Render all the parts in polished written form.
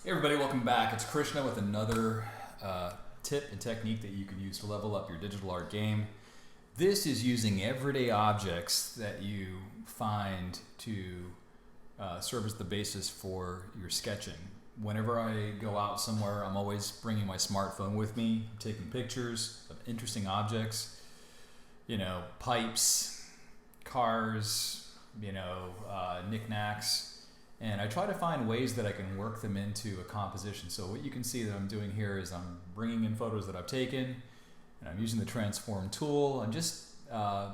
Hey everybody, welcome back. It's Krishna with another tip and technique that you can use to level up your digital art game. This is using everyday objects that you find to serve as the basis for your sketching. Whenever I go out somewhere, I'm always bringing my smartphone with me. I'm taking pictures of interesting objects, pipes, cars, knickknacks. And I try to find ways that I can work them into a composition. So what you can see that I'm doing here is I'm bringing in photos that I've taken, and I'm using the transform tool. I'm just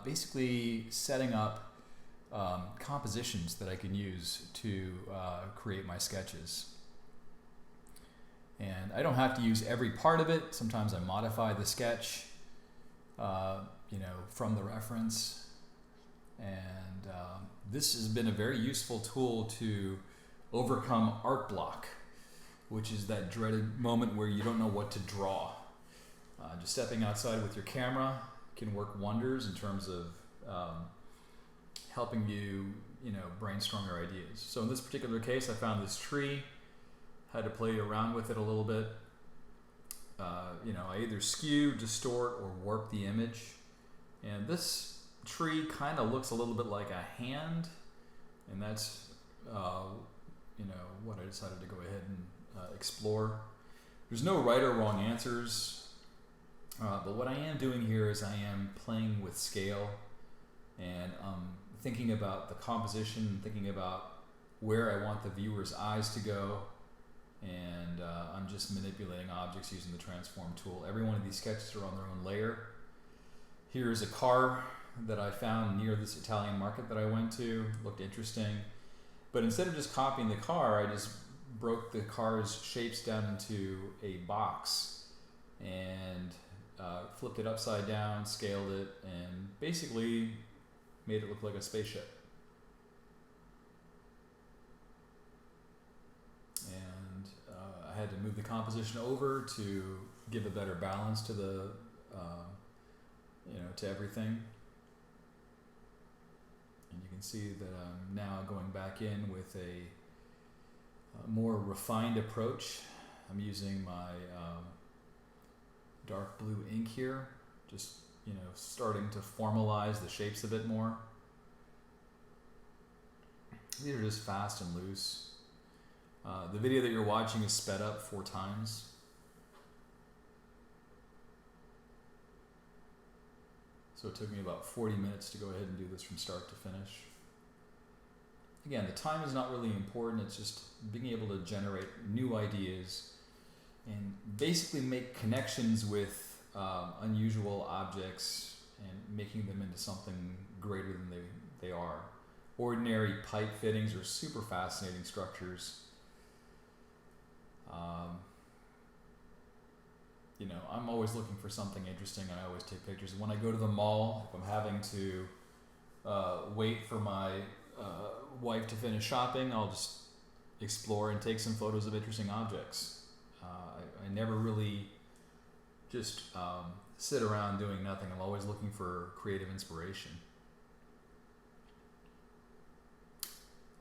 basically setting up compositions that I can use to create my sketches. And I don't have to use every part of it. Sometimes I modify the sketch, from the reference. And this has been a very useful tool to overcome art block, which is that dreaded moment where you don't know what to draw. Just stepping outside with your camera can work wonders in terms of helping you, brainstorm your ideas. So in this particular case, I found this tree, had to play around with it a little bit. I either skew, distort, or warp the image. And this tree kind of looks a little bit like a hand, and that's what I decided to go ahead and explore. There's no right or wrong answers, but what I am doing here is I am playing with scale, and thinking about the composition, thinking about where I want the viewer's eyes to go, and I'm just manipulating objects using the transform tool. Every one of these sketches are on their own layer. Here's a car that I found near this Italian market that I went to. Looked interesting, but instead of just copying the car, I just broke the car's shapes down into a box and flipped it upside down, scaled it, and basically made it look like a spaceship. And I had to move the composition over to give a better balance to the to everything. And you can see that I'm now going back in with a more refined approach. I'm using my dark blue ink here, just starting to formalize the shapes a bit more. These are just fast and loose. The video that you're watching is sped up 4 times. So it took me about 40 minutes to go ahead and do this from start to finish. Again, the time is not really important. It's just being able to generate new ideas and basically make connections with unusual objects and making them into something greater than they are. Ordinary pipe fittings are super fascinating structures. I'm always looking for something interesting, and I always take pictures. When I go to the mall, if I'm having to wait for my wife to finish shopping, I'll just explore and take some photos of interesting objects. I never really just sit around doing nothing. I'm always looking for creative inspiration.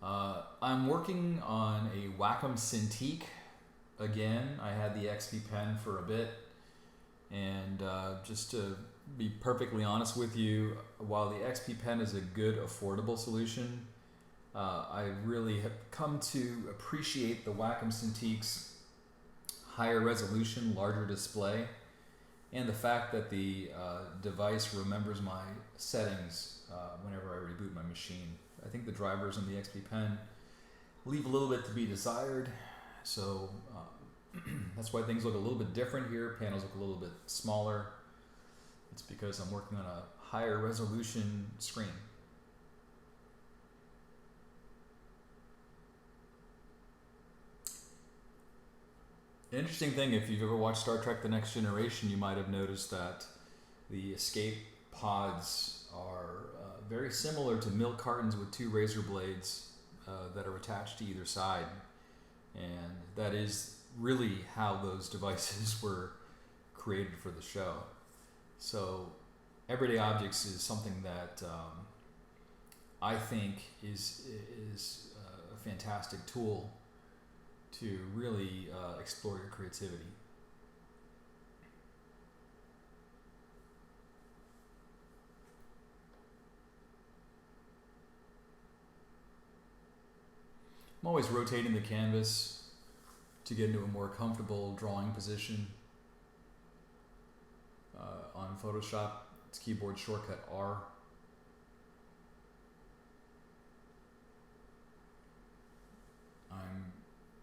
I'm working on a Wacom Cintiq. Again, I had the XP pen for a bit, and just to be perfectly honest with you, while the XP pen is a good, affordable solution, I really have come to appreciate the Wacom Cintiq's higher resolution, larger display, and the fact that the device remembers my settings whenever I reboot my machine. I think the drivers in the XP pen leave a little bit to be desired, so that's why things look a little bit different here. Panels look a little bit smaller. It's because I'm working on a higher resolution screen. An interesting thing, if you've ever watched Star Trek The Next Generation, you might have noticed that the escape pods are very similar to milk cartons with 2 razor blades that are attached to either side. And that is really how those devices were created for the show. So everyday objects is something that I think is a fantastic tool to really explore your creativity. I'm always rotating the canvas to get into a more comfortable drawing position. On Photoshop, it's keyboard shortcut R. I'm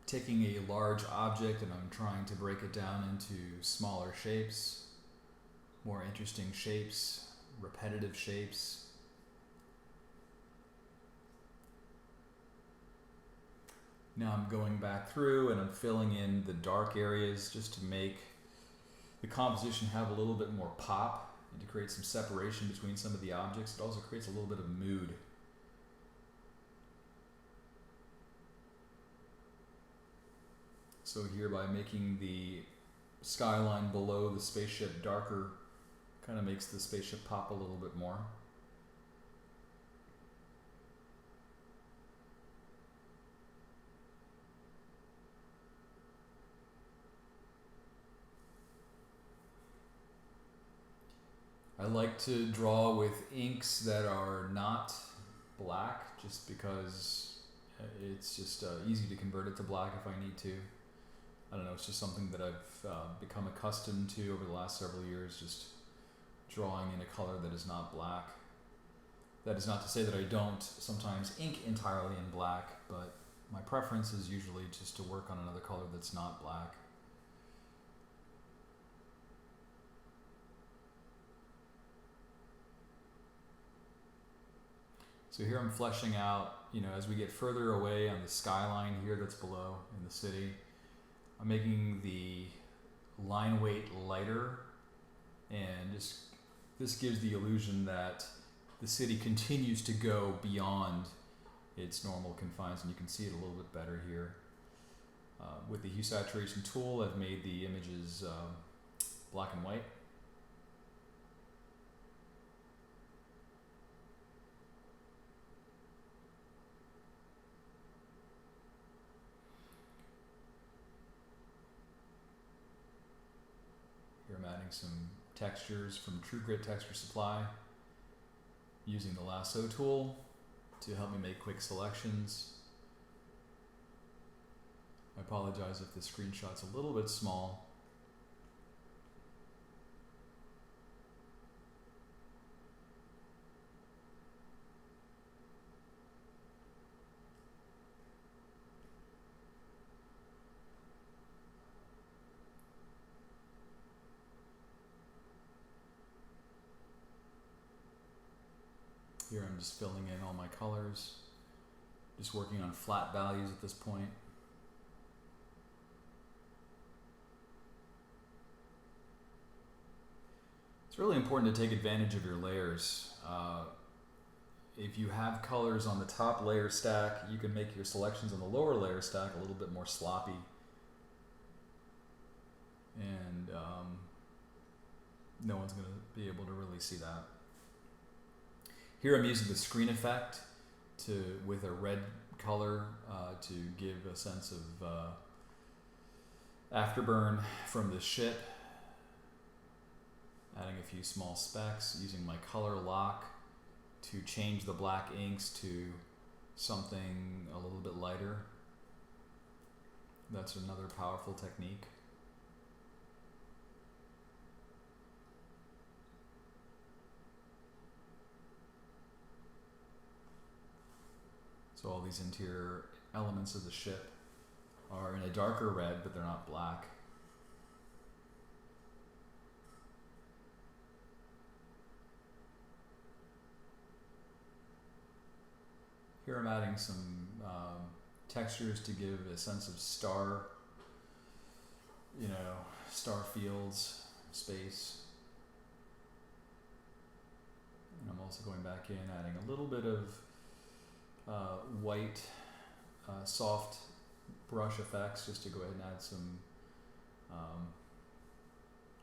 taking a large object and I'm trying to break it down into smaller shapes, more interesting shapes, repetitive shapes. Now I'm going back through and I'm filling in the dark areas just to make the composition have a little bit more pop and to create some separation between some of the objects. It also creates a little bit of mood. So here, by making the skyline below the spaceship darker, kind of makes the spaceship pop a little bit more. I like to draw with inks that are not black, just because it's just easy to convert it to black if I need to. I don't know, it's just something that I've become accustomed to over the last several years, just drawing in a color that is not black. That is not to say that I don't sometimes ink entirely in black, but my preference is usually just to work on another color that's not black. So here I'm fleshing out, as we get further away on the skyline here that's below in the city, I'm making the line weight lighter, and this gives the illusion that the city continues to go beyond its normal confines, and you can see it a little bit better here. With the hue saturation tool, I've made the images black and white. Here I'm adding some textures from True Grit Texture Supply, using the lasso tool to help me make quick selections. I apologize if the screenshot's a little bit small. Here I'm just filling in all my colors, just working on flat values at this point. It's really important to take advantage of your layers. If you have colors on the top layer stack, you can make your selections on the lower layer stack a little bit more sloppy. And no one's going to be able to really see that. Here I'm using the screen effect with a red color to give a sense of afterburn from the ship. Adding a few small specks, using my color lock to change the black inks to something a little bit lighter. That's another powerful technique. So all these interior elements of the ship are in a darker red, but they're not black. Here I'm adding some textures to give a sense of star fields, space. And I'm also going back in, adding a little bit of white soft brush effects, just to go ahead and add some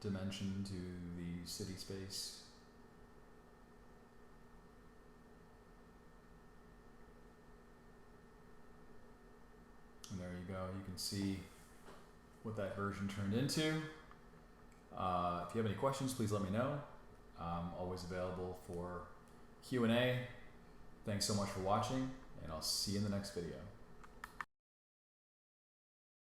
dimension to the city space. And there you go. You can see what that version turned into. If you have any questions, please let me know. I'm always available for Q&A. Thanks so much for watching, and I'll see you in the next video.